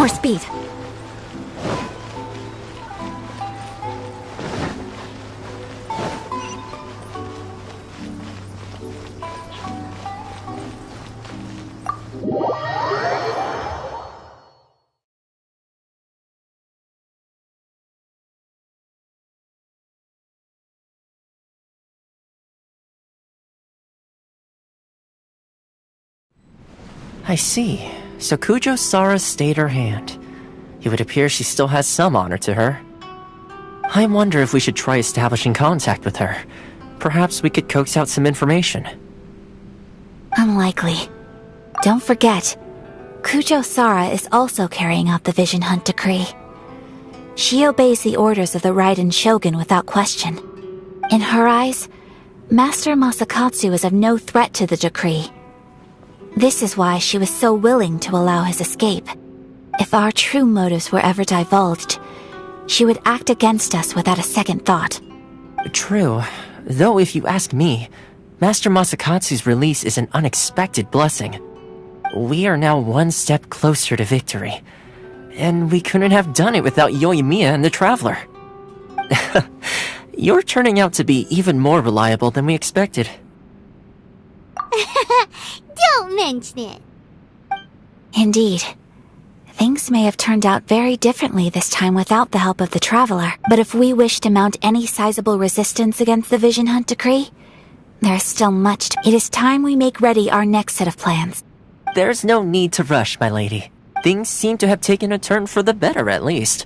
More speed. I see. So Kujo-Sara stayed her hand. It would appear she still has some honor to her. I wonder if we should try establishing contact with her. Perhaps we could coax out some information. Unlikely. Don't forget, Kujo-Sara is also carrying out the Vision Hunt decree. She obeys the orders of the Raiden Shogun without question. In her eyes, Master Masakatsu is of no threat to the decree. This is why she was so willing to allow his escape. If our true motives were ever divulged, she would act against us without a second thought. True. Though if you ask me, Master Masakatsu's release is an unexpected blessing. We are now one step closer to victory. And we couldn't have done it without Yoimiya and the Traveler. You're turning out to be even more reliable than we expected. Don't mention it. Indeed. Things may have turned out very differently this time without the help of the Traveler. But if we wish to mount any sizable resistance against the Vision Hunt decree, there is still much to— It is time we make ready our next set of plans. There's no need to rush, my lady. Things seem to have taken a turn for the better, at least.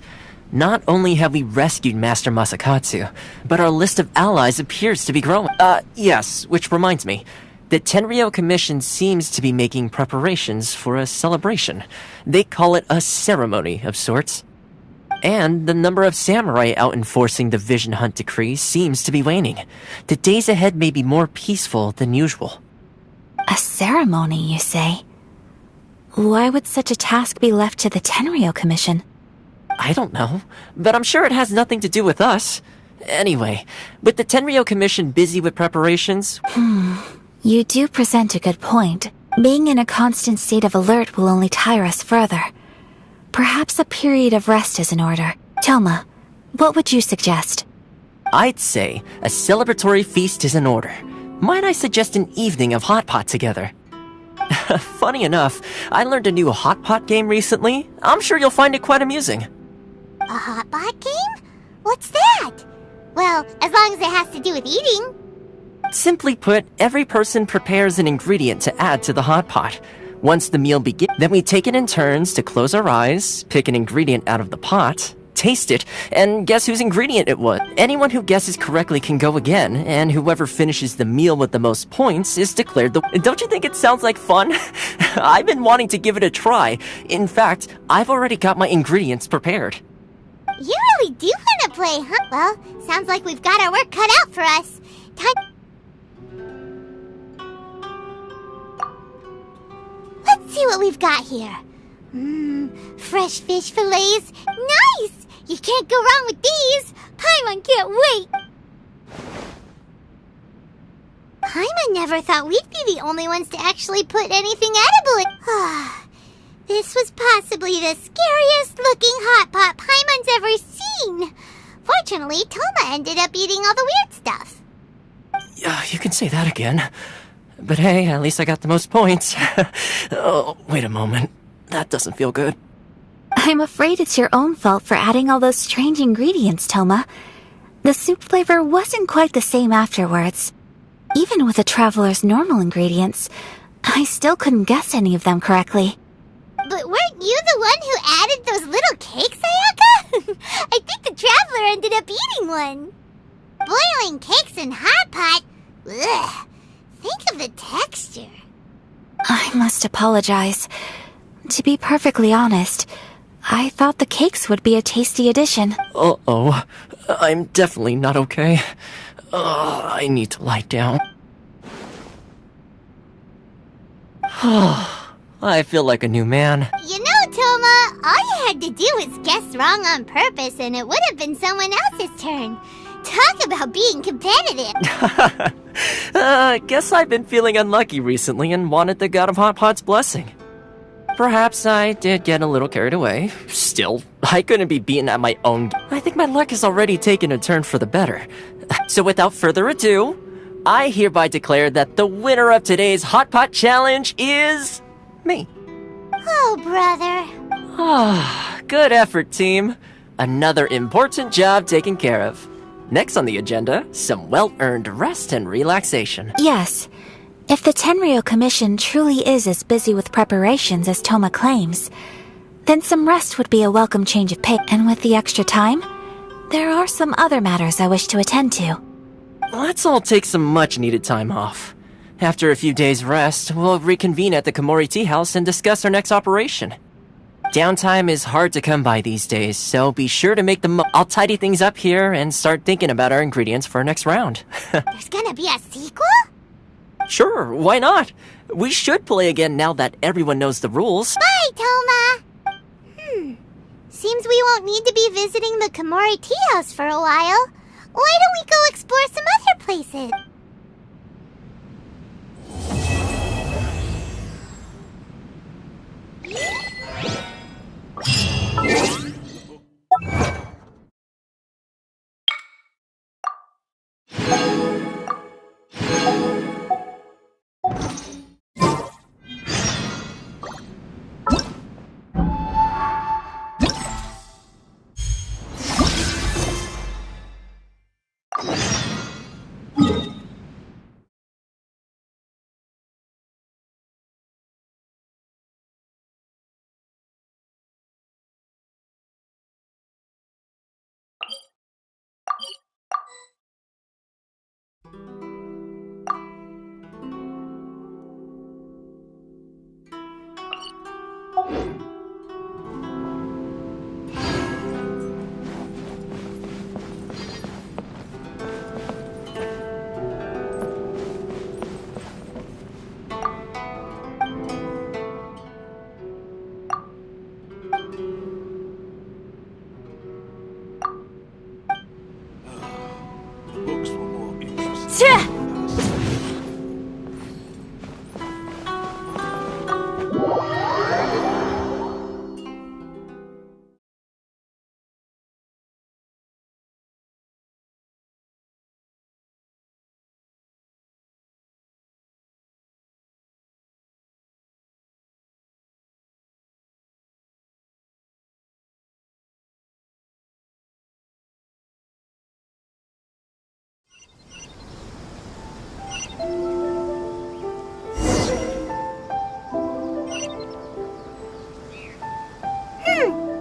Not only have we rescued Master Masakatsu, but our list of allies appears to be growing. Yes, which reminds me. The Tenryou Commission seems to be making preparations for a celebration. They call it a ceremony of sorts. And the number of samurai out enforcing the Vision Hunt decree seems to be waning. The days ahead may be more peaceful than usual. A ceremony, you say? Why would such a task be left to the Tenryou Commission? I don't know, but I'm sure it has nothing to do with us. Anyway, with the Tenryou Commission busy with preparations... You do present a good point. Being in a constant state of alert will only tire us further. Perhaps a period of rest is in order. Toma, what would you suggest? I'd say a celebratory feast is in order. Might I suggest an evening of hot pot together? Funny enough, I learned a new hot pot game recently. I'm sure you'll find it quite amusing. A hot pot game? What's that? Well, as long as it has to do with eating. Simply put, every person prepares an ingredient to add to the hot pot. Once the meal begins, then we take it in turns to close our eyes, pick an ingredient out of the pot, taste it, and guess whose ingredient it was. Anyone who guesses correctly can go again, and whoever finishes the meal with the most points is declared the— Don't you think it sounds like fun? I've been wanting to give it a try. In fact, I've already got my ingredients prepared. You really do want to play, huh? Well, sounds like we've got our work cut out for us. Time... Let's see what we've got here. Fresh fish fillets. Nice! You can't go wrong with these. Paimon can't wait. Paimon never thought we'd be the only ones to actually put anything edible in. This was possibly the scariest looking hot pot Paimon's ever seen. Fortunately, Toma ended up eating all the weird stuff. Yeah, you can say that again. But hey, at least I got the most points. Oh, wait a moment. That doesn't feel good. I'm afraid it's your own fault for adding all those strange ingredients, Toma. The soup flavor wasn't quite the same afterwards. Even with the Traveler's normal ingredients, I still couldn't guess any of them correctly. But weren't you the one who added those little cakes, Ayaka? I think the Traveler ended up eating one. Boiling cakes in hot pot? Ugh. Think of the texture. I must apologize. To be perfectly honest, I thought the cakes would be a tasty addition. Uh-oh. I'm definitely not okay. I need to lie down. I feel like a new man. You know, Toma, all you had to do was guess wrong on purpose and it would have been someone else's turn. Talk about being competitive. Guess I've been feeling unlucky recently and wanted the God of Hot Pot's blessing. Perhaps I did get a little carried away. Still, I couldn't be beaten at my own. I think my luck has already taken a turn for the better. So without further ado, I hereby declare that the winner of today's Hot Pot Challenge is me. Oh, brother. Ah, good effort, team. Another important job taken care of. Next on the agenda, some well-earned rest and relaxation. Yes. If the Tenryou Commission truly is as busy with preparations as Toma claims, then some rest would be a welcome change of pace. And with the extra time, there are some other matters I wish to attend to. Let's all take some much-needed time off. After a few days' rest, we'll reconvene at the Komori Tea House and discuss our next operation. Downtime is hard to come by these days, so be sure to make the I'll tidy things up here and start thinking about our ingredients for our next round. There's gonna be a sequel? Sure, why not? We should play again now that everyone knows the rules. Bye, Toma! Seems we won't need to be visiting the Komori Tea House for a while. Why don't we go explore some other places? Books were more interesting.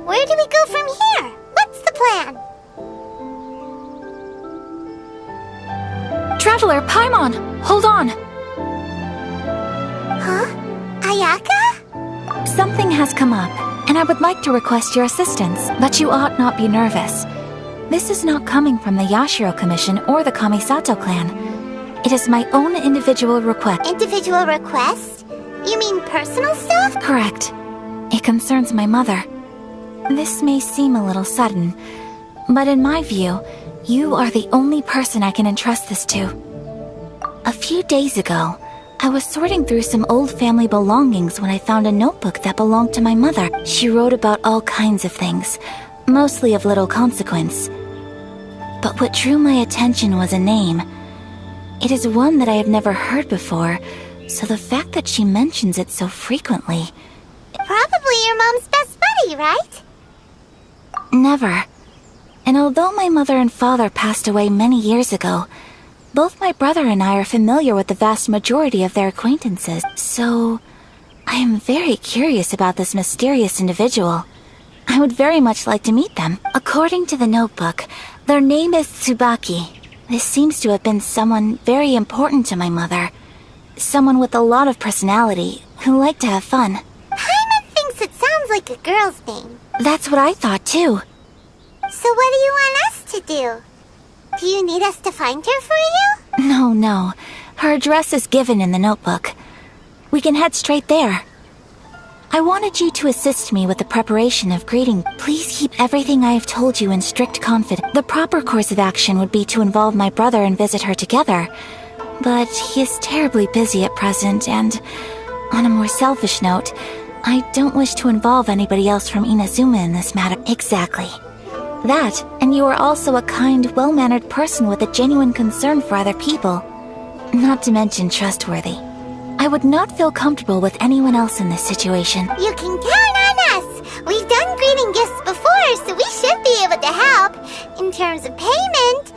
Where do we go from here? What's the plan? Traveler, Paimon! Hold on! Huh? Ayaka? Something has come up, and I would like to request your assistance, but you ought not be nervous. This is not coming from the Yashiro Commission or the Kamisato clan. It is my own individual request. Individual request? You mean personal stuff? Correct. It concerns my mother. This may seem a little sudden, but in my view, you are the only person I can entrust this to. A few days ago, I was sorting through some old family belongings when I found a notebook that belonged to my mother. She wrote about all kinds of things, mostly of little consequence. But what drew my attention was a name. It is one that I have never heard before, so the fact that she mentions it so frequently... Probably your mom's best buddy, right? Never. And although my mother and father passed away many years ago, both my brother and I are familiar with the vast majority of their acquaintances, so I am very curious about this mysterious individual. I would very much like to meet them. According to the notebook, their name is Tsubaki. This seems to have been someone very important to my mother. Someone with a lot of personality, who liked to have fun. Paimon thinks it sounds like a girl's name. That's what I thought too. So what do you want us to do? Do you need us to find her for you? No. Her address is given in the notebook. We can head straight there. I wanted you to assist me with the preparation of greeting. Please keep everything I have told you in strict confidence. The proper course of action would be to involve my brother and visit her together. But he is terribly busy at present, and on a more selfish note, I don't wish to involve anybody else from Inazuma in this matter. Exactly. That, and you are also a kind, well-mannered person with a genuine concern for other people. Not to mention trustworthy. I would not feel comfortable with anyone else in this situation. You can count on us! We've done greeting gifts before, so we should be able to help. In terms of payment,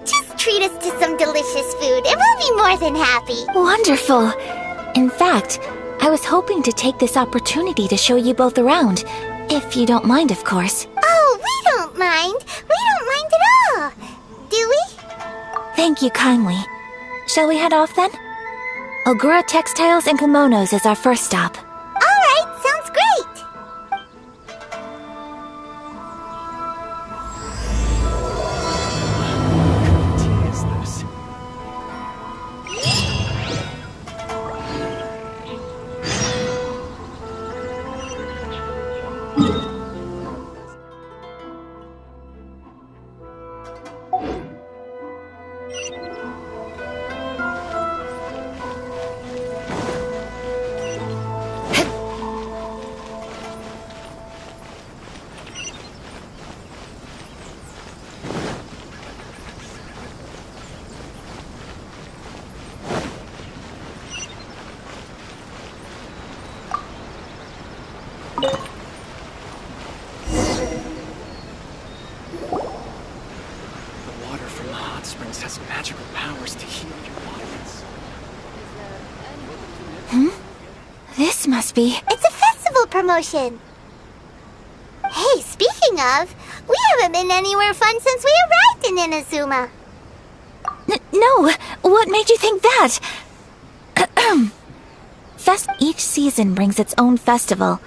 just treat us to some delicious food and we'll be more than happy. Wonderful! In fact, I was hoping to take this opportunity to show you both around. If you don't mind, of course. Oh, we don't mind. We don't mind at all. Do we? Thank you kindly. Shall we head off then? Ogura Textiles and Kimonos is our first stop. Alright, sounds great. What is this? Has magical powers to heal your bodies. This must be... It's a festival promotion. Hey, speaking of, we haven't been anywhere fun since we arrived in Inazuma. No! What made you think that? Each season brings its own festival,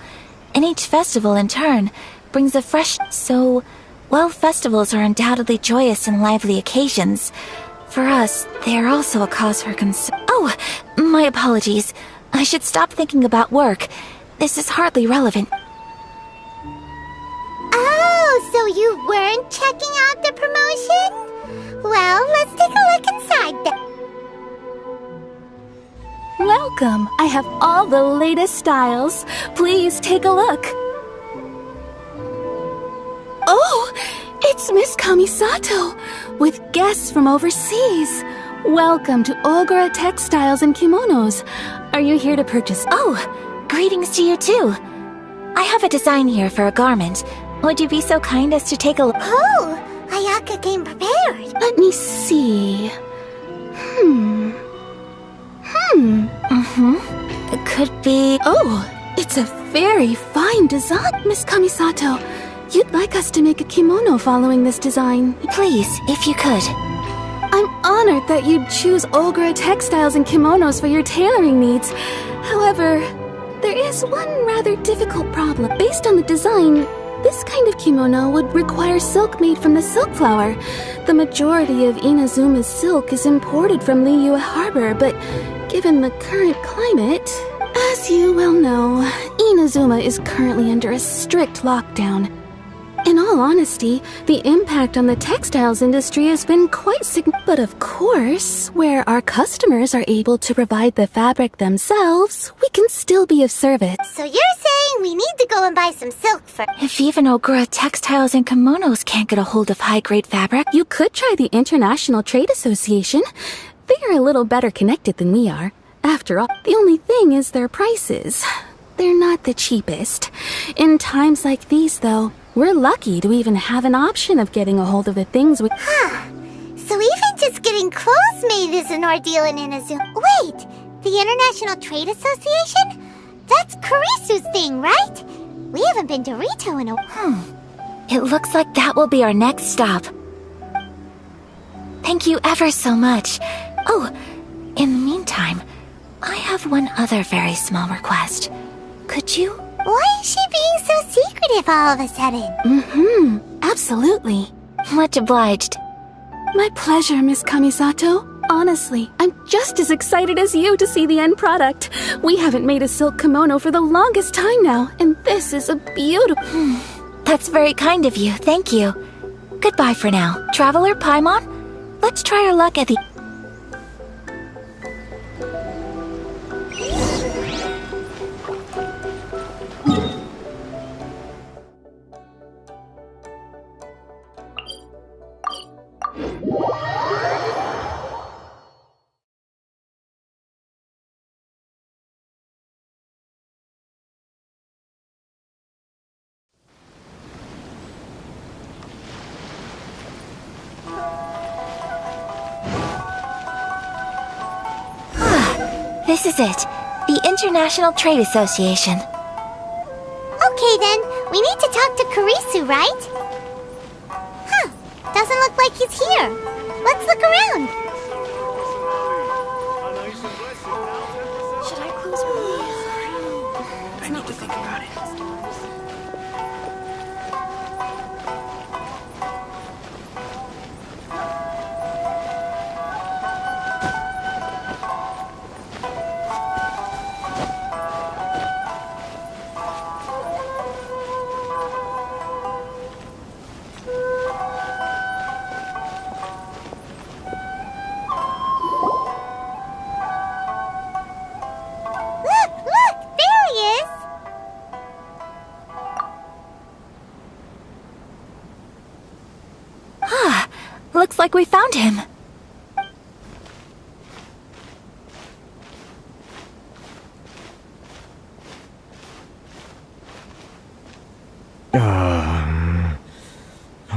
and each festival in turn brings a fresh... So, while festivals are undoubtedly joyous and lively occasions, for us, they are also a cause for concern. Oh, my apologies. I should stop thinking about work. This is hardly relevant. Oh, so you weren't checking out the promotion? Well, let's take a look inside then. Welcome! I have all the latest styles. Please take a look. Oh, it's Miss Kamisato, with guests from overseas. Welcome to Ogura Textiles and Kimonos. Are you here to purchase? Oh, greetings to you too. I have a design here for a garment. Would you be so kind as to take a look? Oh, Ayaka came prepared. Let me see. It could be... Oh, it's a very fine design, Miss Kamisato. You'd like us to make a kimono following this design. Please, if you could. I'm honored that you'd choose Ogura Textiles and Kimonos for your tailoring needs. However, there is one rather difficult problem. Based on the design, this kind of kimono would require silk made from the silk flower. The majority of Inazuma's silk is imported from Liyue Harbor, but given the current climate, as you well know, Inazuma is currently under a strict lockdown. In all honesty, the impact on the textiles industry has been quite significant. But of course, where our customers are able to provide the fabric themselves, we can still be of service. So you're saying we need to go and buy some silk first? If even Ogura Textiles and Kimonos can't get a hold of high-grade fabric... You could try the International Trade Association. They are a little better connected than we are. After all, the only thing is their prices. They're not the cheapest. In times like these, though, we're lucky to even have an option of getting a hold of the things we... So even just getting clothes made is an ordeal in Inazuma. Wait, the International Trade Association? That's Kurisu's thing, right? We haven't been to Rito in a... It looks like that will be our next stop. Thank you ever so much. Oh, in the meantime, I have one other very small request. Could you... Why is she being so secretive all of a sudden? Absolutely. Much obliged. My pleasure, Miss Kamisato. Honestly, I'm just as excited as you to see the end product. We haven't made a silk kimono for the longest time now, and this is a beautiful... That's very kind of you, thank you. Goodbye for now. Traveler Paimon, let's try our luck at the... This is it. The International Trade Association. Okay then, we need to talk to Kurisu, right? Huh, doesn't look like he's here. Let's look around. Should I close my eyes? I need to think about it. Look, there he is. Looks like we found him.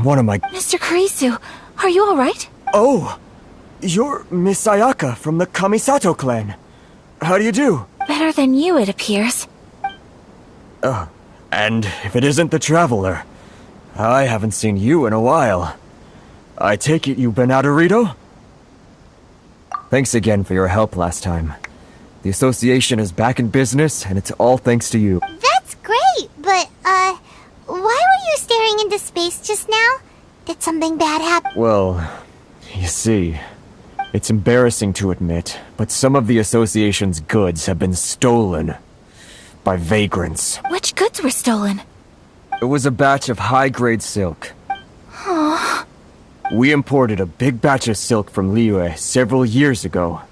What am I... Mr. Kurisu, are you alright? Oh! You're Miss Sayaka from the Kamisato clan. How do you do? Better than you, it appears. And if it isn't the Traveler, I haven't seen you in a while. I take it you've been out of Rito? Thanks again for your help last time. The association is back in business, and it's all thanks to you. That's great, but, why were you staring into space just now? Did something bad happen? Well, you see, it's embarrassing to admit, but some of the association's goods have been stolen by vagrants. Which goods were stolen? It was a batch of high-grade silk. We imported a big batch of silk from Liyue several years ago.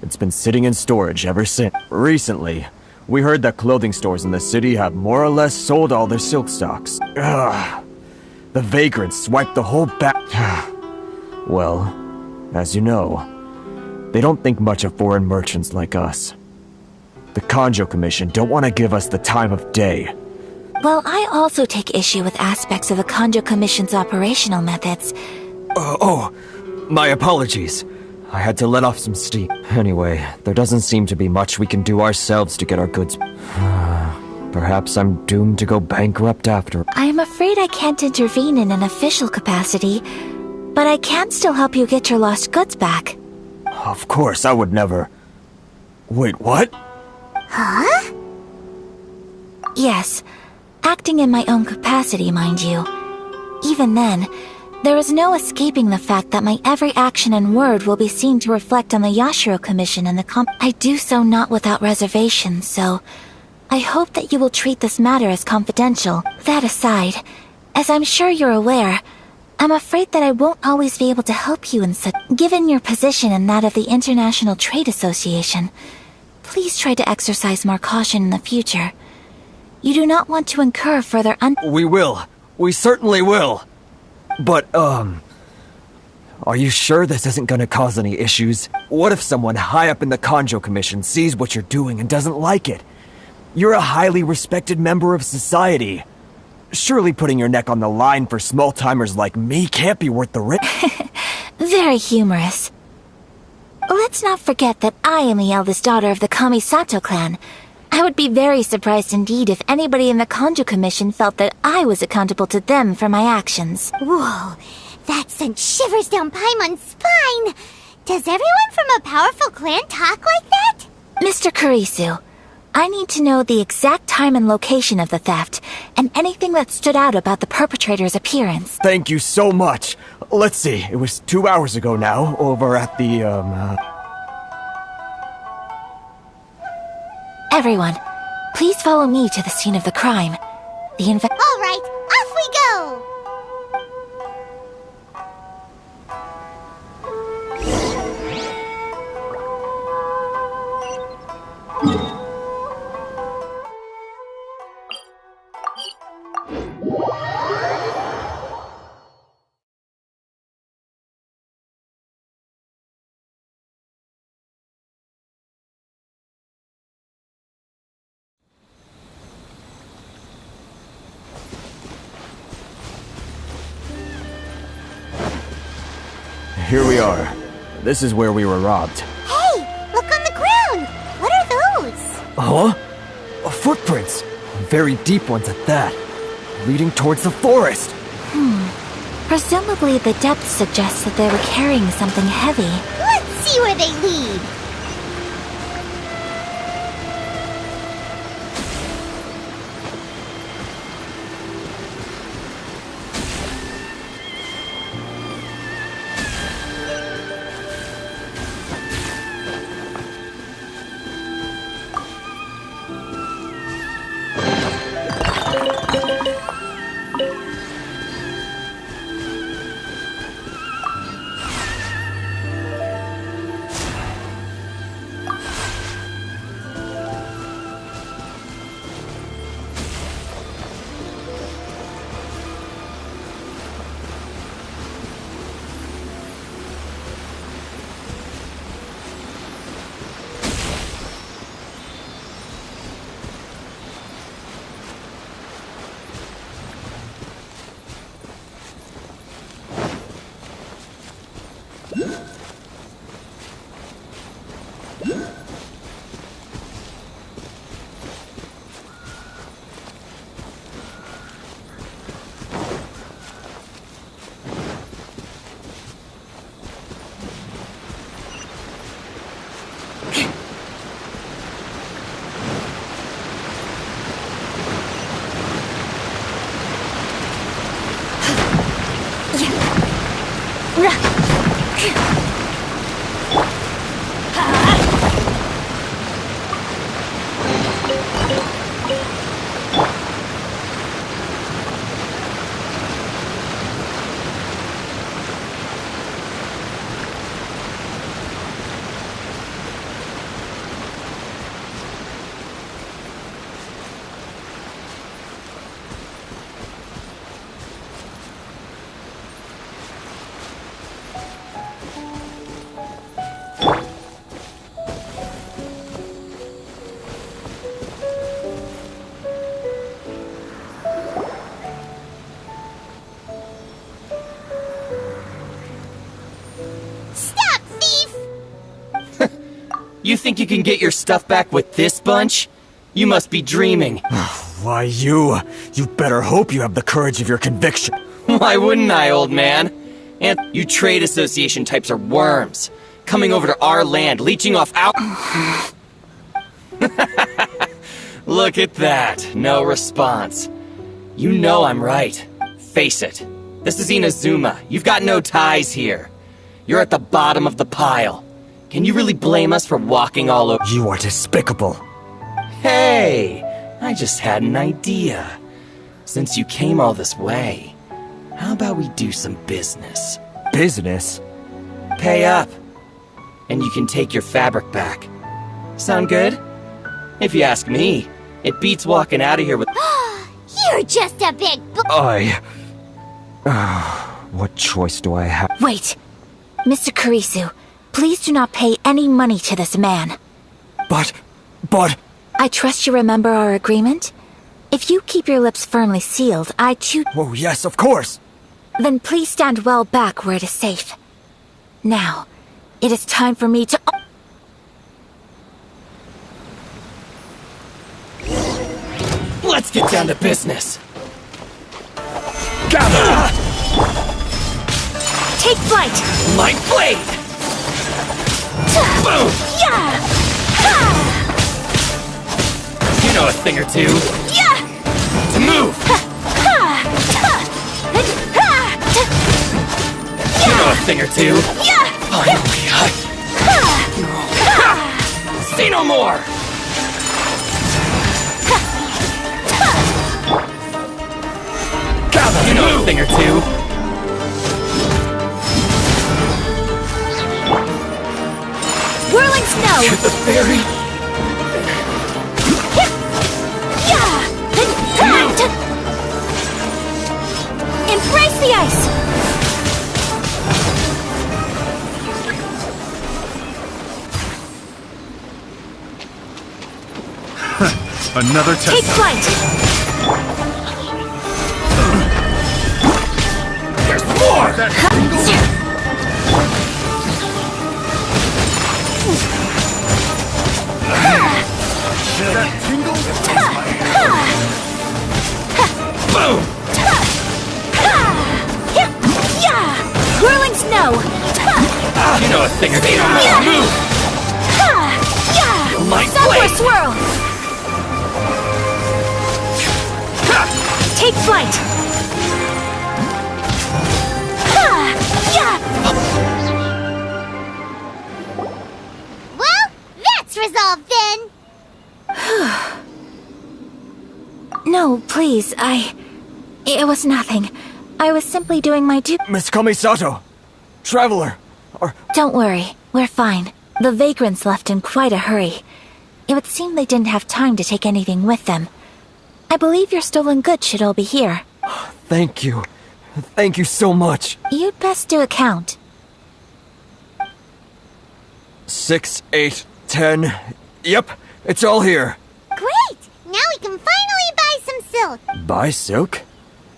It's been sitting in storage ever since. Recently, we heard that clothing stores in the city have more or less sold all their silk stocks. Ugh. The vagrants swiped the whole batch. Well, as you know, they don't think much of foreign merchants like us. The Kanjo Commission don't want to give us the time of day. Well, I also take issue with aspects of the Kanjo Commission's operational methods. My apologies. I had to let off some steam. Anyway, there doesn't seem to be much we can do ourselves to get our goods. Perhaps I'm doomed to go bankrupt after. I am afraid I can't intervene in an official capacity, but I can still help you get your lost goods back. Of course, I would never... Wait, what? Huh? Yes, acting in my own capacity, mind you. Even then, there is no escaping the fact that my every action and word will be seen to reflect on the Yashiro Commission and the I do so not without reservation, so I hope that you will treat this matter as confidential. That aside, as I'm sure you're aware, I'm afraid that I won't always be able to help you in such... Given your position and that of the International Trade Association, please try to exercise more caution in the future. You do not want to incur further We will. We certainly will. But, are you sure this isn't gonna cause any issues? What if someone high up in the Kanjo Commission sees what you're doing and doesn't like it? You're a highly respected member of society. Surely putting your neck on the line for small-timers like me can't be worth the risk. Very humorous. Let's not forget that I am the eldest daughter of the Kamisato clan. I would be very surprised indeed if anybody in the Kanjo Commission felt that I was accountable to them for my actions. Whoa, that sent shivers down Paimon's spine. Does everyone from a powerful clan talk like that? Mr. Kurisu, I need to know the exact time and location of the theft, and anything that stood out about the perpetrator's appearance. Thank you so much. Let's see, it was 2 hours ago now, over at the, Everyone, please follow me to the scene of the crime. The All right, off we go! here we are. This is where we were robbed. Hey, look on the ground. What are those? Huh? Footprints. Very deep ones at that. Leading towards the forest. Presumably the depth suggests that they were carrying something heavy. Let's see where they lead. You think you can get your stuff back with this bunch? You must be dreaming. Why, you better hope you have the courage of your conviction. Why wouldn't I, old man? And you trade association types are worms. Coming over to our land, leeching off our... Look at that. No response. You know I'm right. Face it. This is Inazuma. You've got no ties here. You're at the bottom of the pile. Can you really blame us for walking all over? You are despicable. Hey! I just had an idea. Since you came all this way, how about we do some business? Business? Pay up. And you can take your fabric back. Sound good? If you ask me, it beats walking out of here with... You're just a big what choice do I have? Wait! Mr. Kurisu, please do not pay any money to this man. But... I trust you remember our agreement? If you keep your lips firmly sealed, I too... Oh, yes, of course! Then please stand well back where it is safe. Now, it is time for me to... Let's get down to business! Gather! Take flight! My blade! Boom! Yeah! You know a thing or two. Yeah! To move! You know a thing or two. Yeah! Finally, say no more! Gather! You know a thing or two. Whirling snow! You're the fairy! Embrace the ice! Another test. Take flight! There's more! a thing of move! My Sunburst blade! swirl! Take flight! Well, that's resolved then. No, please, It was nothing. I was simply doing my Miss Kamisato! Traveler! Don't worry, we're fine. The vagrants left in quite a hurry. It would seem they didn't have time to take anything with them. I believe your stolen goods should all be here. Thank you. Thank you so much. You'd best do a count. 6, 8, 10. Yep, it's all here. Great! Now we can finally buy some silk. Buy silk?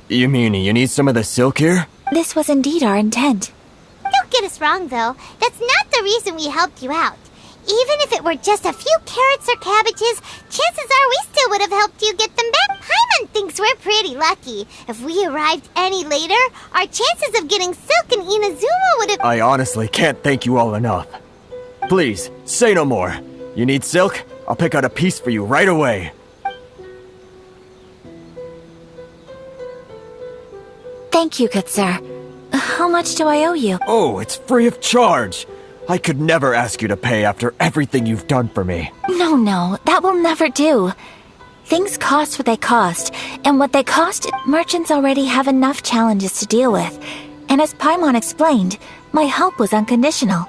You mean you need some of the silk here? This was indeed our intent. Don't get us wrong, though. That's not the reason we helped you out. Even if it were just a few carrots or cabbages, chances are we still would have helped you get them back. Paimon thinks we're pretty lucky. If we arrived any later, our chances of getting silk in Inazuma would have... I honestly can't thank you all enough. Please, say no more. You need silk? I'll pick out a piece for you right away. Thank you, good sir. How much do I owe you? Oh, it's free of charge. I could never ask you to pay after everything you've done for me. No, that will never do. Things cost what they cost, and what they cost, merchants already have enough challenges to deal with. And as Paimon explained, my help was unconditional.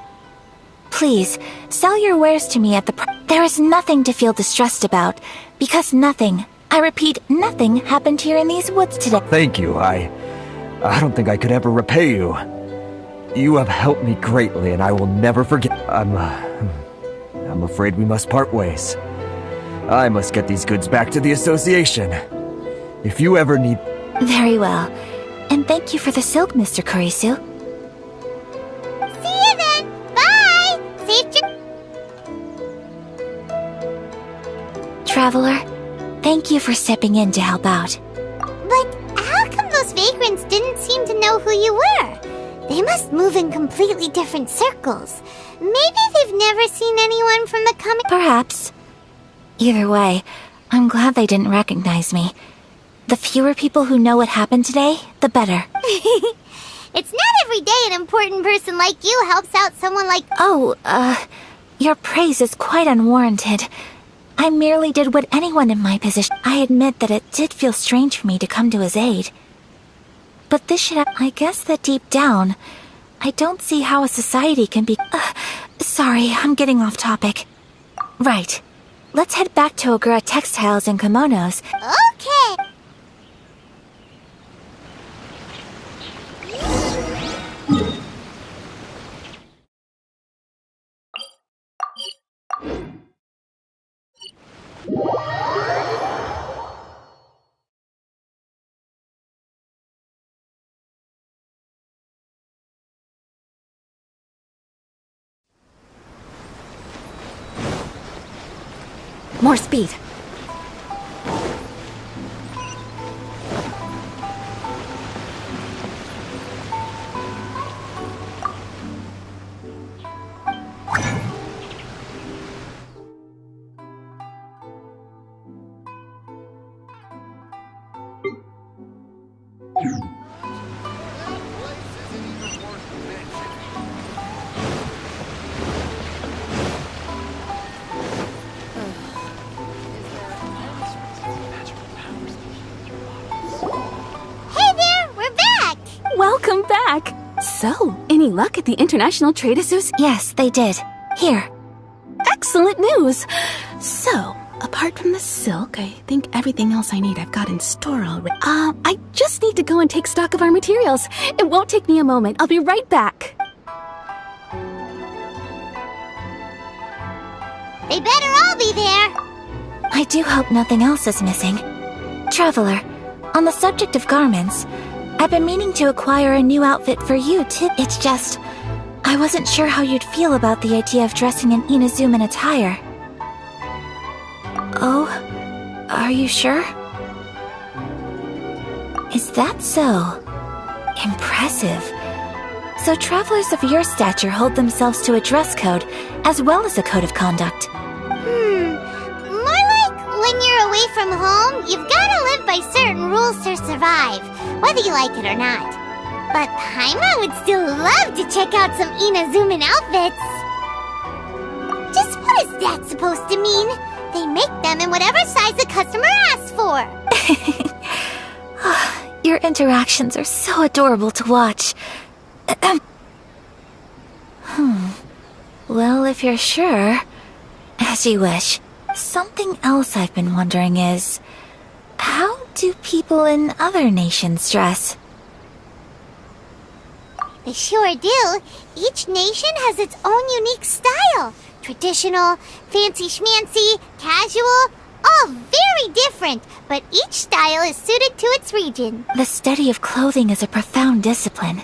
Please, sell your wares to me at the There is nothing to feel distressed about, because nothing, I repeat, nothing happened here in these woods today. Thank you, I don't think I could ever repay you. You have helped me greatly, and I will never forget. I'm afraid we must part ways. I must get these goods back to the association. If you ever need... Very well. And thank you for the silk, Mr. Kurisu. See you then! Bye! Safe Traveler, thank you for stepping in to help out. But how come those vagrants didn't seem to know who you were? They must move in completely different circles. Maybe they've never seen anyone from the comic... Perhaps. Either way, I'm glad they didn't recognize me. The fewer people who know what happened today, the better. It's not every day an important person like you helps out someone like... Oh, your praise is quite unwarranted. I merely did what anyone in my position... I admit that it did feel strange for me to come to his aid. But this should... I guess that deep down, I don't see how a society can be... sorry, I'm getting off topic. Right. Let's head back to Ogura Textiles and Kimonos. Okay! More speed. Welcome back! So, any luck at the International Trade Association? Yes, they did. Here. Excellent news! So, apart from the silk, I think everything else I need I've got in store already. I just need to go and take stock of our materials. It won't take me a moment. I'll be right back. They better all be there! I do hope nothing else is missing. Traveler, on the subject of garments, I've been meaning to acquire a new outfit for you, too. It's just... I wasn't sure how you'd feel about the idea of dressing in Inazuman attire. Oh? Are you sure? Is that so? Impressive. So travelers of your stature hold themselves to a dress code as well as a code of conduct. More like when you're away from home, you've gotta live by certain rules to survive, whether you like it or not. But Paimon would still love to check out some Inazuman outfits. Just what is that supposed to mean? They make them in whatever size the customer asks for. Your interactions are so adorable to watch. Well, if you're sure, as you wish. Something else I've been wondering is, how do people in other nations dress? They sure do. Each nation has its own unique style. Traditional, fancy schmancy, casual, all very different, but each style is suited to its region. The study of clothing is a profound discipline,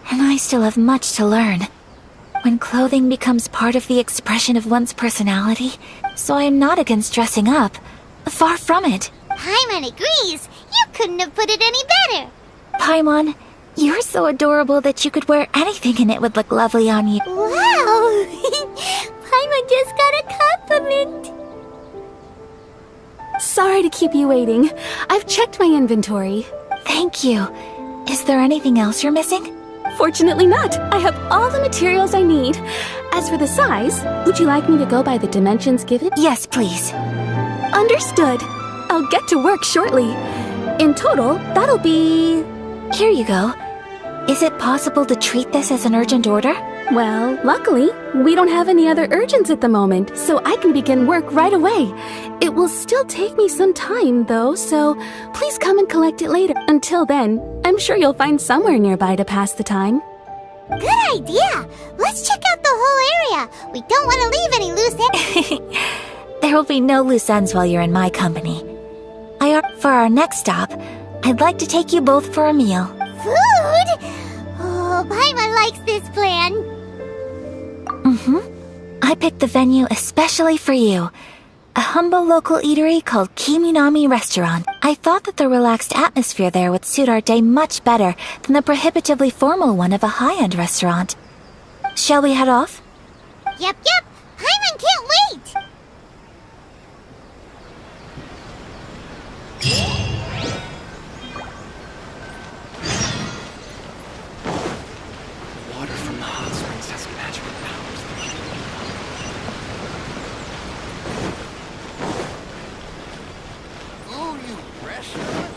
and I still have much to learn. When clothing becomes part of the expression of one's personality, so I am not against dressing up. Far from it. Paimon agrees. You couldn't have put it any better. Paimon, you're so adorable that you could wear anything and it would look lovely on you. Wow! Paimon just got a compliment. Sorry to keep you waiting. I've checked my inventory. Thank you. Is there anything else you're missing? Fortunately not. I have all the materials I need. As for the size, would you like me to go by the dimensions given? Yes, please. Understood. I'll get to work shortly. In total, that'll be... Here you go. Is it possible to treat this as an urgent order? Well, luckily, we don't have any other urgents at the moment, so I can begin work right away. It will still take me some time, though, so please come and collect it later. Until then, I'm sure you'll find somewhere nearby to pass the time. Good idea. Let's check out the whole area. We don't want to leave any loose ends. There will be no loose ends while you're in my company. For our next stop, I'd like to take you both for a meal. Food? Oh, Paimon likes this plan. I picked the venue especially for you. A humble local eatery called Kiminami Restaurant. I thought that the relaxed atmosphere there would suit our day much better than the prohibitively formal one of a high-end restaurant. Shall we head off? Yep. Paimon can't wait. Water from the hot springs has magical powers. Oh, you restaurant?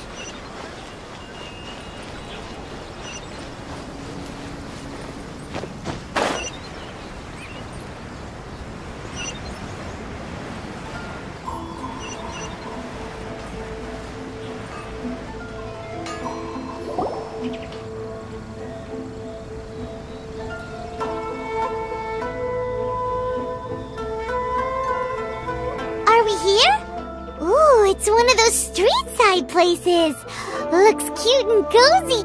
Are we here? Ooh, it's one of those street-side places. Looks cute and cozy.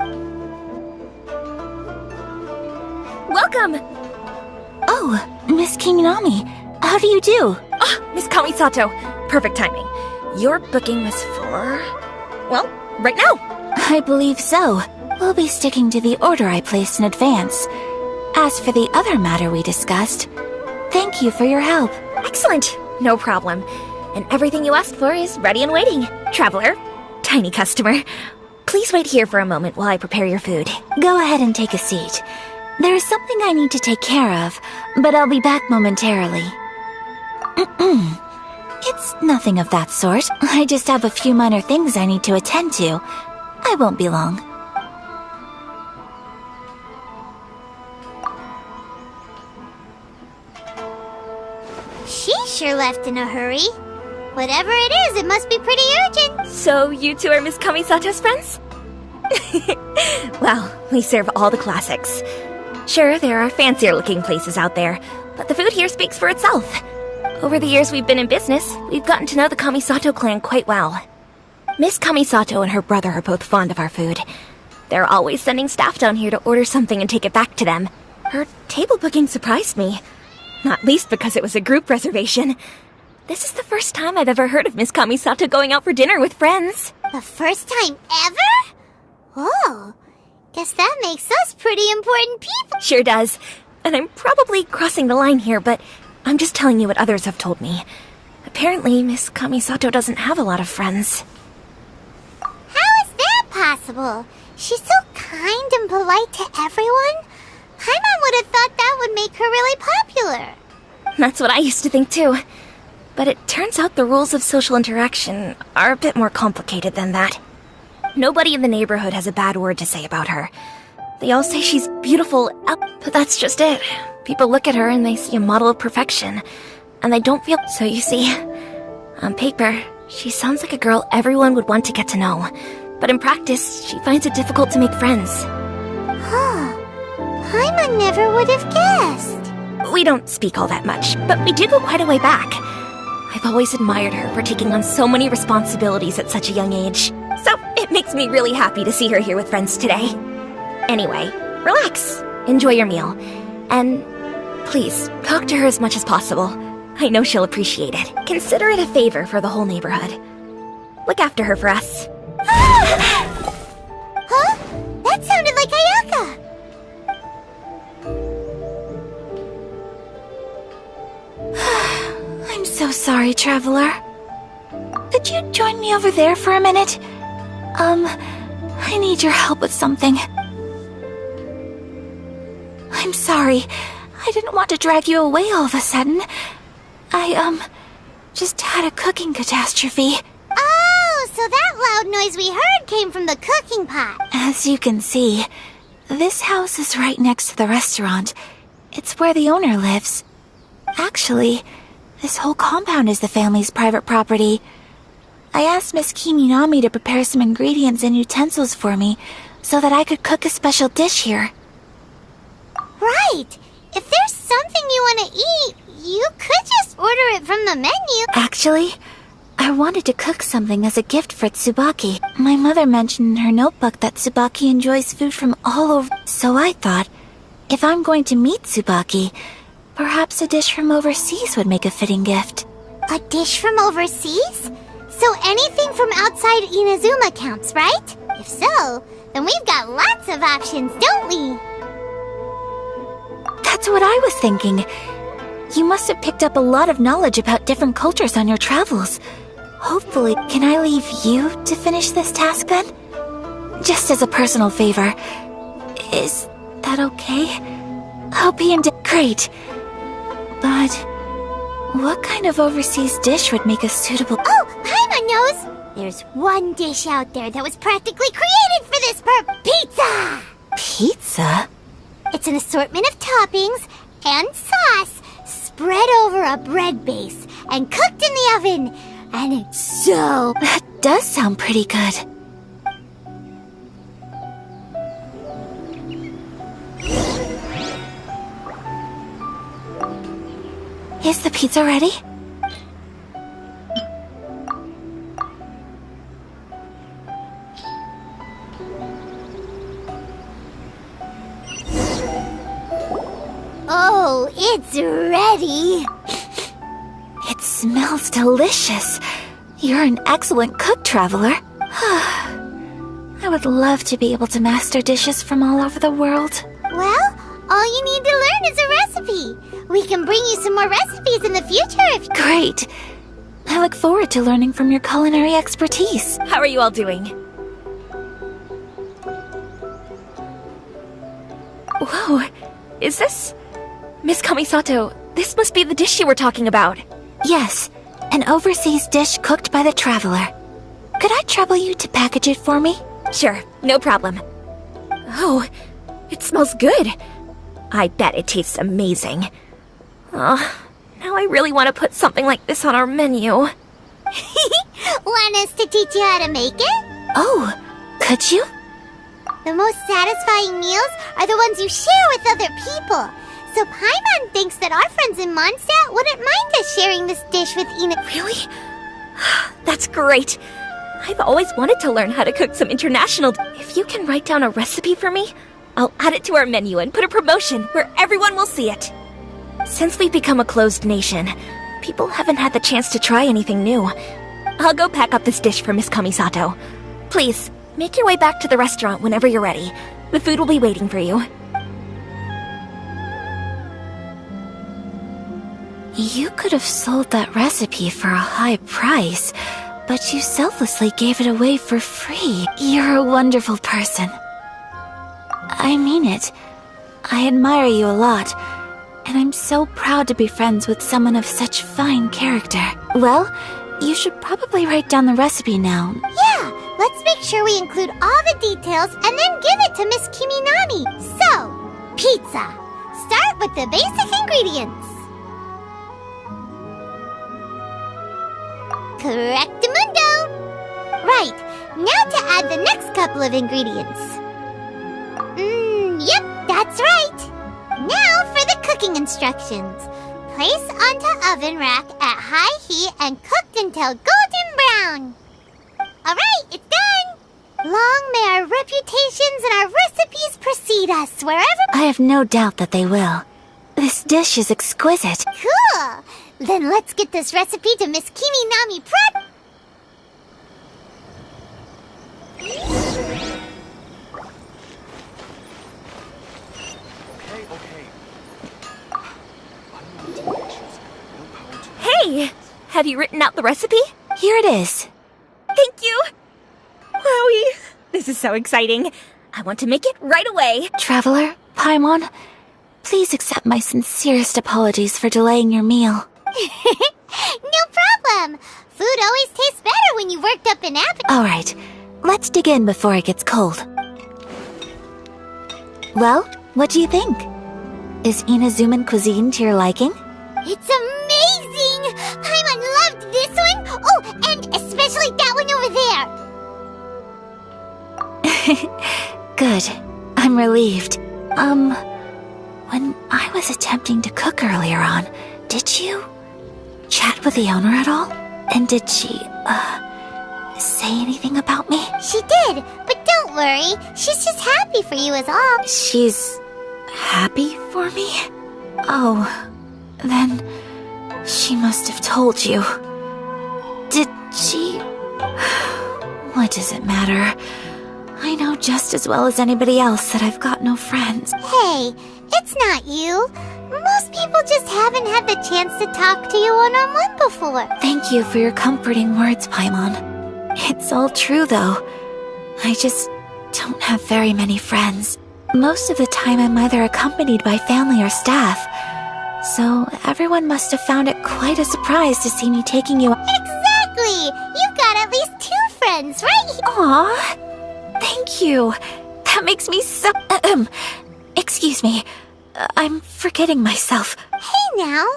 Welcome! Oh, Miss Kiminami, how do you do? Miss Kamisato, perfect timing. Your booking was for... well, right now. I believe so. We'll be sticking to the order I placed in advance. As for the other matter we discussed, thank you for your help. Excellent, no problem. And everything you asked for is ready and waiting. Traveler, tiny customer, please wait here for a moment while I prepare your food. Go ahead and take a seat. There is something I need to take care of, but I'll be back momentarily. It's nothing of that sort. I just have a few minor things I need to attend to. I won't be long. She sure left in a hurry. Whatever it is, it must be pretty urgent. So you two are Miss Kamisato's friends? Well, we serve all the classics. Sure, there are fancier-looking places out there, but the food here speaks for itself. Over the years we've been in business, we've gotten to know the Kamisato clan quite well. Miss Kamisato and her brother are both fond of our food. They're always sending staff down here to order something and take it back to them. Her table booking surprised me, not least because it was a group reservation. This is the first time I've ever heard of Miss Kamisato going out for dinner with friends. The first time ever? Oh, Guess that makes us pretty important people. Sure does. And I'm probably crossing the line here, but I'm just telling you what others have told me. Apparently, Miss Kamisato doesn't have a lot of friends. How is that possible? She's so kind and polite to everyone. Paimon would have thought that would make her really popular. That's what I used to think too. But it turns out the rules of social interaction are a bit more complicated than that. Nobody in the neighborhood has a bad word to say about her. They all say she's beautiful, but that's just it. People look at her and they see a model of perfection, and they don't feel... So you see, on paper, she sounds like a girl everyone would want to get to know. But in practice, she finds it difficult to make friends. Huh. Paimon never would have guessed. We don't speak all that much, but we do go quite a way back. I've always admired her for taking on so many responsibilities at such a young age. So it makes me really happy to see her here with friends today. Anyway, relax, enjoy your meal, and please, talk to her as much as possible. I know she'll appreciate it. Consider it a favor for the whole neighborhood. Look after her for us. Huh? That sounded like Ayaka! I'm so sorry, Traveler. Could you join me over there for a minute? I need your help with something. I'm sorry. I didn't want to drag you away all of a sudden. I, just had a cooking catastrophe. Oh, so that loud noise we heard came from the cooking pot. As you can see, this house is right next to the restaurant. It's where the owner lives. Actually, this whole compound is the family's private property. I asked Miss Kiminami to prepare some ingredients and utensils for me so that I could cook a special dish here. Right! If there's something you want to eat, you could just order it from the menu. Actually, I wanted to cook something as a gift for Tsubaki. My mother mentioned in her notebook that Tsubaki enjoys food from all over, so I thought, if I'm going to meet Tsubaki, perhaps a dish from overseas would make a fitting gift. A dish from overseas? So anything from outside Inazuma counts, right? If so, then we've got lots of options, don't we? That's what I was thinking. You must have picked up a lot of knowledge about different cultures on your travels. Hopefully, can I leave you to finish this task then? Just as a personal favor. Is that okay? I'll be in great. But what kind of overseas dish would make a suitable... Oh, Paimon knows! There's one dish out there that was practically created for this pizza! Pizza? It's an assortment of toppings and sauce spread over a bread base and cooked in the oven. And it's so... That does sound pretty good. Is the pizza ready? Oh, it's ready! It smells delicious. You're an excellent cook, Traveler. I would love to be able to master dishes from all over the world. Well, all you need to learn is a recipe. We can bring you some more recipes in the future if... Great. I look forward to learning from your culinary expertise. How are you all doing? Whoa, is this... Miss Kamisato, this must be the dish you were talking about. Yes, an overseas dish cooked by the Traveler. Could I trouble you to package it for me? Sure, no problem. Oh, it smells good. I bet it tastes amazing. Oh, now I really want to put something like this on our menu. Want us to teach you how to make it? Oh, could you? The most satisfying meals are the ones you share with other people. So Paimon thinks that our friends in Mondstadt wouldn't mind us sharing this dish with Ina. Really? That's great. I've always wanted to learn how to cook some international... If you can write down a recipe for me, I'll add it to our menu and put a promotion where everyone will see it. Since we've become a closed nation, people haven't had the chance to try anything new. I'll go pack up this dish for Miss Kamisato. Please, make your way back to the restaurant whenever you're ready. The food will be waiting for you. You could have sold that recipe for a high price, but you selflessly gave it away for free. You're a wonderful person. I mean it. I admire you a lot, and I'm so proud to be friends with someone of such fine character. Well, you should probably write down the recipe now. Yeah, let's make sure we include all the details and then give it to Miss Kiminami. So, pizza. Start with the basic ingredients. Correctamundo! Right, now to add the next couple of ingredients. Yep, that's right. Now for the cooking instructions. Place onto oven rack at high heat and cooked until golden brown. Alright, it's done! Long may our reputations and our recipes precede us wherever... I have no doubt that they will. This dish is exquisite. Cool! Then let's get this recipe to Miss Kiminami Prep. Hey! Have you written out the recipe? Here it is. Thank you! Wowie! This is so exciting. I want to make it right away. Traveler, Paimon, please accept my sincerest apologies for delaying your meal. No problem. Food always tastes better when you worked up an appetite. All right, let's dig in before it gets cold. Well, what do you think? Is Inazuman cuisine to your liking? It's amazing! Paimon loved this one. Oh, and especially that one over there. Good. I'm relieved. When I was attempting to cook earlier on, did you chat with the owner at all? And did she, say anything about me? She did, but don't worry. She's just happy for you is all. She's happy for me? Oh, then she must have told you. Did she? What does it matter? I know just as well as anybody else that I've got no friends. Hey, it's not you. Most people just haven't had the chance to talk to you one-on-one before. Thank you for your comforting words, Paimon. It's all true, though. I just don't have very many friends. Most of the time I'm either accompanied by family or staff. So everyone must have found it quite a surprise to see me taking you... Exactly! You've got at least 2 friends, right? Aww! Thank you. That makes me so... Excuse me. I'm forgetting myself. Hey now,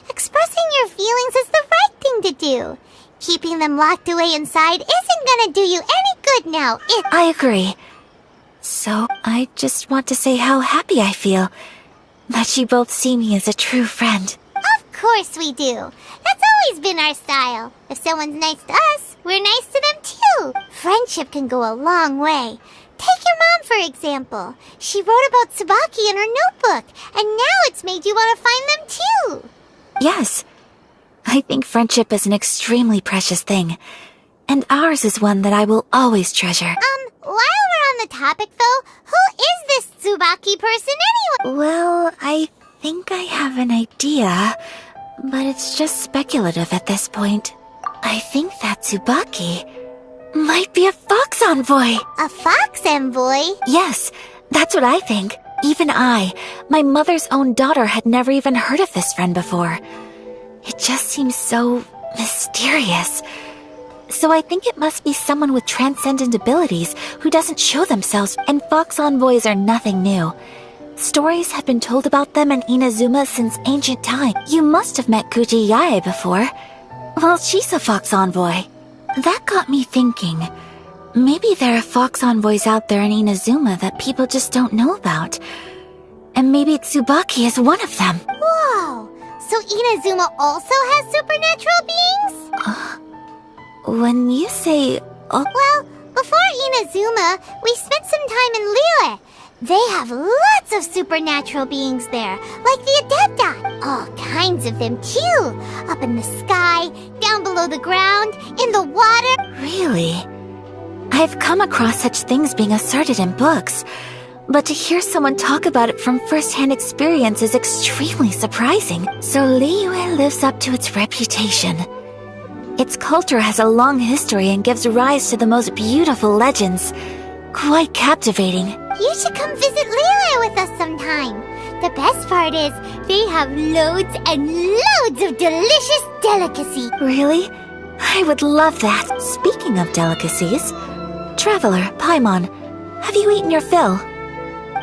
expressing your feelings is the right thing to do. Keeping them locked away inside isn't gonna do you any good now. I agree. So, I just want to say how happy I feel that you both see me as a true friend. Of course we do. That's always been our style. If someone's nice to us, we're nice to them too. Friendship can go a long way. Take your mom, for example. She wrote about Tsubaki in her notebook, and now it's made you want to find them too. Yes. I think friendship is an extremely precious thing. And ours is one that I will always treasure. While we're on the topic though, who is this Tsubaki person anyway? Well, I think I have an idea, but it's just speculative at this point. I think that Tsubaki might be a fox envoy. A fox envoy? Yes, that's what I think. Even I, my mother's own daughter, had never even heard of this friend before. It just seems so mysterious. So I think it must be someone with transcendent abilities who doesn't show themselves, and fox envoys are nothing new. Stories have been told about them in Inazuma since ancient time. You must have met Kuji Yae before. Well, she's a fox envoy. That got me thinking. Maybe there are fox envoys out there in Inazuma that people just don't know about. And maybe Tsubaki is one of them. Whoa! So Inazuma also has supernatural beings? When you say... Well, before Inazuma, we spent some time in Liyue. They have lots of supernatural beings there, like the Adepta. All kinds of them, too. Up in the sky, down below the ground, in the water. Really? I've come across such things being asserted in books, But to hear someone talk about it from first-hand experience is extremely surprising. So Liyue lives up to its reputation. Its culture has a long history and gives rise to the most beautiful legends. Quite captivating. You should come visit Liyue with us sometime. The best part is, they have loads and loads of delicious delicacy. Really? I would love that. Speaking of delicacies, Traveler, Paimon, have you eaten your fill?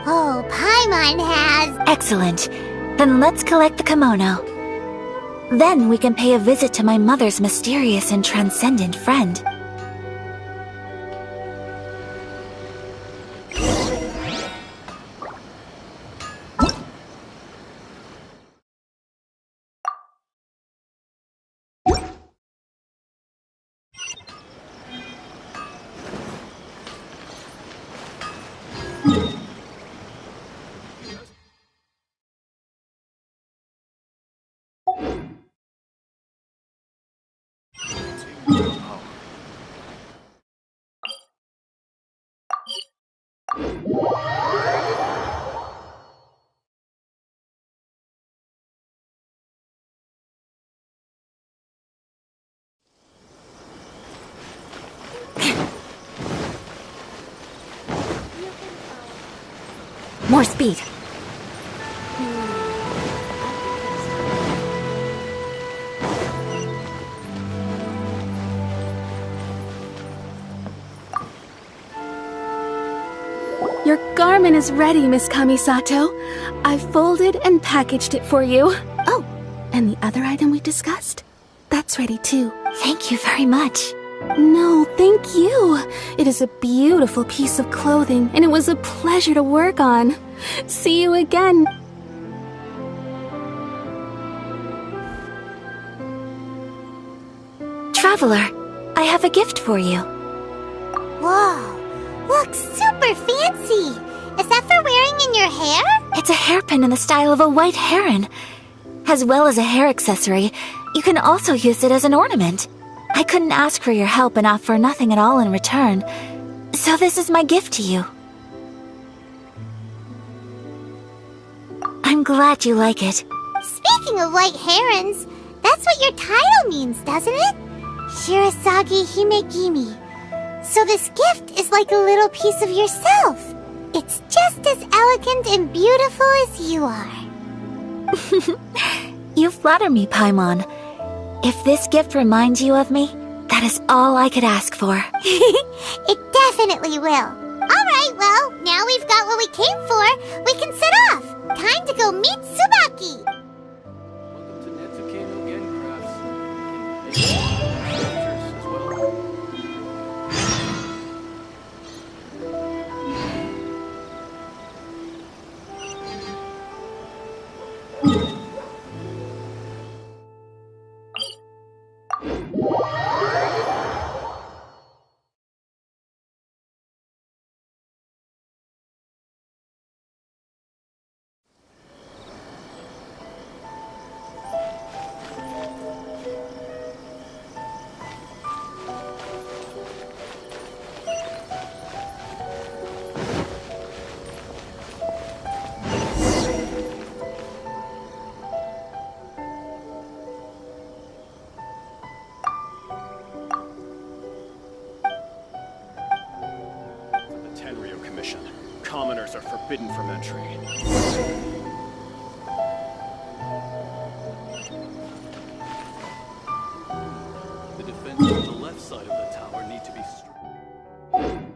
Oh, Paimon has. Excellent. Then let's collect the kimono. Then we can pay a visit to my mother's mysterious and transcendent friend. More speed. Your garment is ready, Miss Kamisato. I've folded and packaged it for you. Oh, and the other item we discussed? That's ready too. Thank you very much. No, thank you. It is a beautiful piece of clothing, and it was a pleasure to work on. See you again. Traveler, I have a gift for you. Whoa, looks super fancy. Is that for wearing in your hair? It's a hairpin in the style of a white heron. As well as a hair accessory, you can also use it as an ornament. I couldn't ask for your help and offer nothing at all in return, so this is my gift to you. I'm glad you like it. Speaking of white herons, that's what your title means, doesn't it? Shirasagi Himegimi. So this gift is like a little piece of yourself. It's just as elegant and beautiful as you are. You flatter me, Paimon. If this gift reminds you of me, that is all I could ask for. It definitely will. Alright, well, now we've got what we came for. We can set off. Time to go meet Tsubaki. Welcome to Netsuke no Gen Crafts. Adventures as well. Commoners are forbidden from entry. The defenses on the left side of the tower need to be strong.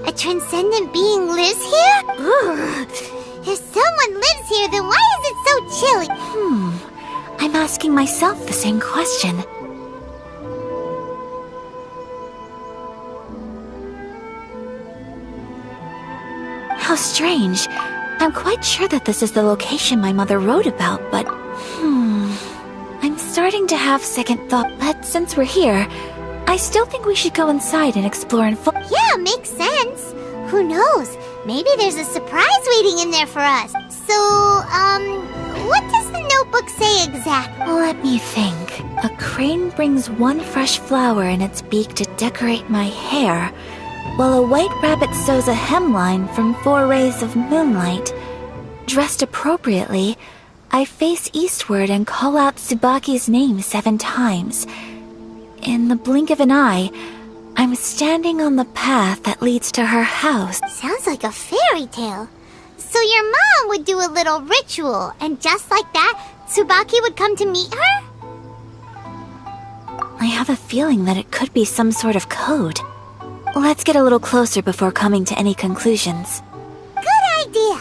A transcendent being lives here? Ugh. If someone lives here, then why is it so chilly? I'm asking myself the same question. How strange. I'm quite sure that this is the location my mother wrote about, but... I'm starting to have second thought, but since we're here, I still think we should go inside and explore in full. Yeah, makes sense. Who knows? Maybe there's a surprise waiting in there for us. So, what does the notebook say exactly? Let me think. A crane brings one fresh flower in its beak to decorate my hair, while a white rabbit sews a hemline from 4 rays of moonlight. Dressed appropriately, I face eastward and call out Tsubaki's name 7 times. In the blink of an eye, I'm standing on the path that leads to her house. Sounds like a fairy tale. So your mom would do a little ritual, and just like that, Tsubaki would come to meet her? I have a feeling that it could be some sort of code. Let's get a little closer before coming to any conclusions. Good idea.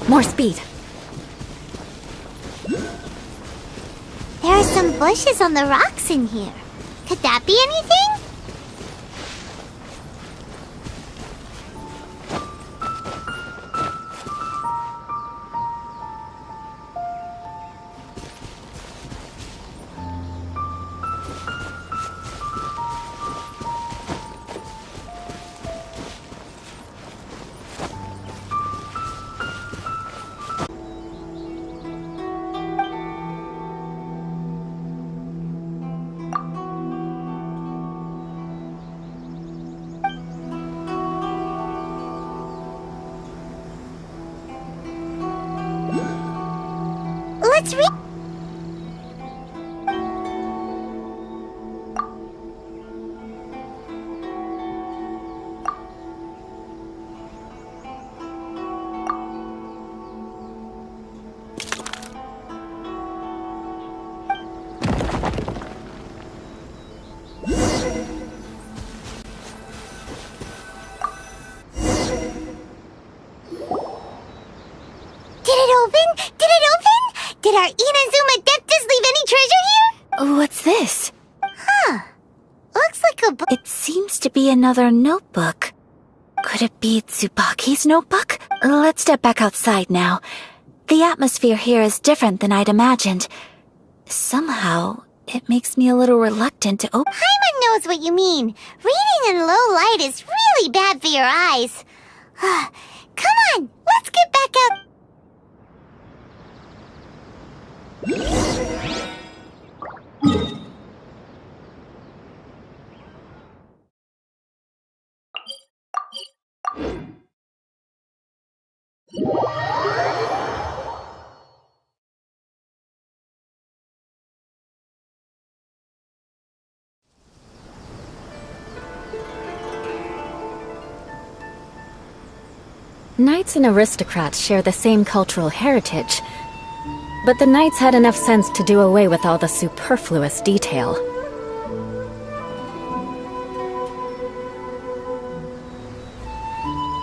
More speed. There are some bushes on the rocks in here. Could that be anything? Let's read. Did our Inazuma Deptus leave any treasure here? What's this? Looks like a book. It seems to be another notebook. Could it be Tsubaki's notebook? Let's step back outside now. The atmosphere here is different than I'd imagined. Somehow, it makes me a little reluctant to open. Paimon knows what you mean. Reading in low light is really bad for your eyes. Come on, let's get back out. Knights and aristocrats share the same cultural heritage, but the knights had enough sense to do away with all the superfluous detail.